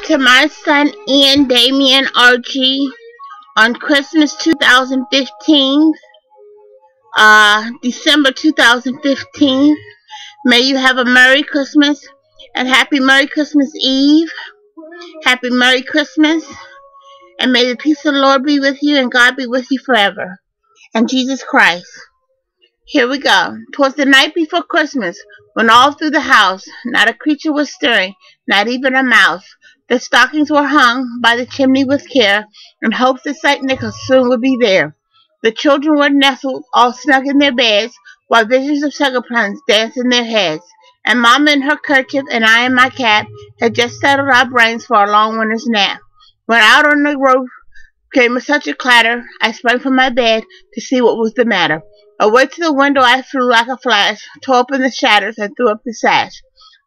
to my son Ian Damian Archie on Christmas 2015, December 2015. May you have a Merry Christmas and Happy Merry Christmas Eve. Happy Merry Christmas. And may the peace of the Lord be with you and God be with you forever. And Jesus Christ. Here we go. 'Twas the night before Christmas, when all through the house not a creature was stirring, not even a mouse. The stockings were hung by the chimney with care, in hopes that St. Nicholas soon would be there. The children were nestled all snug in their beds, while visions of sugar plums danced in their heads. And Mama in her kerchief and I in my cap had just settled our brains for a long winter's nap. When out on the roof came such a clatter, I sprang from my bed to see what was the matter. Away to the window I flew like a flash, tore open the shutters and threw up the sash.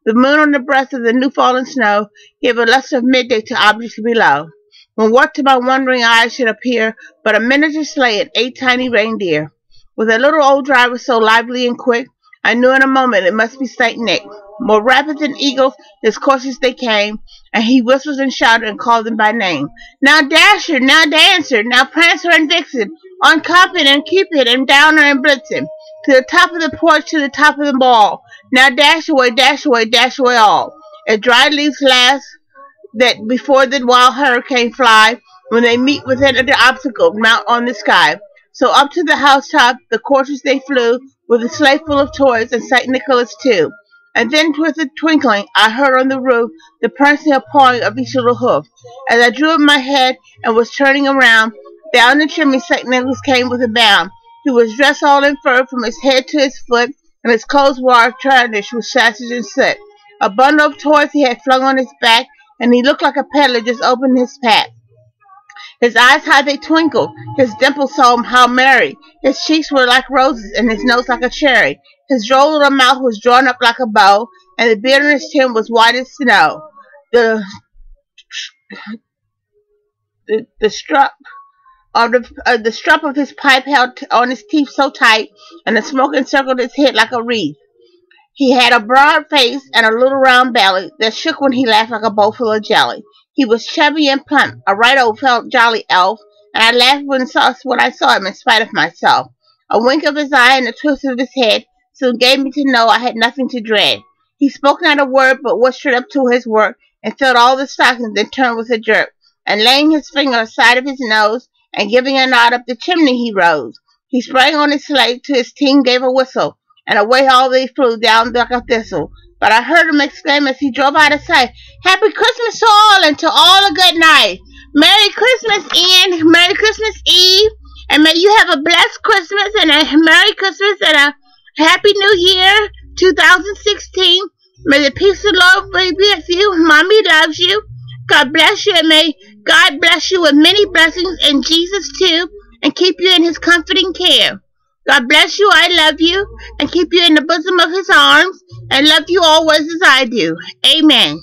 The moon on the breast of the new fallen snow gave a lustre of midday to objects below, when what to my wondering eyes should appear but a miniature sleigh and 8 tiny reindeer. With a little old driver so lively and quick, I knew in a moment it must be St. Nick. More rapid than eagles, his courses they came, and he whistled and shouted and called them by name. Now Dasher, now Dancer, now Prancer and Vixen, on Cupid and Cupid and Downer and Blitzen, to the top of the porch, to the top of the ball. Now dash away all. As dry leaves last that before the wild hurricane fly, when they meet with an obstacle mount on the sky. So up to the housetop the courses they flew, with a sleigh full of toys and St. Nicholas too. And then with a twinkling I heard on the roof the prancing and pawing of each little hoof. As I drew up my head and was turning around, down the chimney St. Nicholas came with a bound. He was dressed all in fur from his head to his foot, and his clothes were tarnished with sausage and soot. A bundle of toys he had flung on his back, and he looked like a peddler just opened his pack. His eyes how they twinkled, his dimples so how merry, his cheeks were like roses, and his nose like a cherry. His droll little mouth was drawn up like a bow, and the beard on his chin was white as snow. The strap of his pipe held on his teeth so tight, and the smoke encircled his head like a wreath. He had a broad face and a little round belly that shook when he laughed like a bowl full of jelly. He was chubby and plump, a right old jolly elf, and I laughed when I saw him in spite of myself. A wink of his eye and a twist of his head soon gave me to know I had nothing to dread. He spoke not a word, but whispered up to his work, and filled all the stockings, then turned with a jerk, and laying his finger aside of his nose, and giving a nod up the chimney he rose. He sprang on his sleigh, to his team gave a whistle, and away all they flew down like a thistle. But I heard him exclaim as he drove out of sight, "Happy Christmas to all, and to all a good night. Merry Christmas, Ian. Merry Christmas Eve. And may you have a blessed Christmas and a Merry Christmas and a Happy New Year 2016. May the peace of the Lord be with you. Mommy loves you. God bless you, and may God bless you with many blessings, and Jesus too, and keep you in his comforting care. God bless you, I love you, and keep you in the bosom of his arms, and love you always as I do. Amen."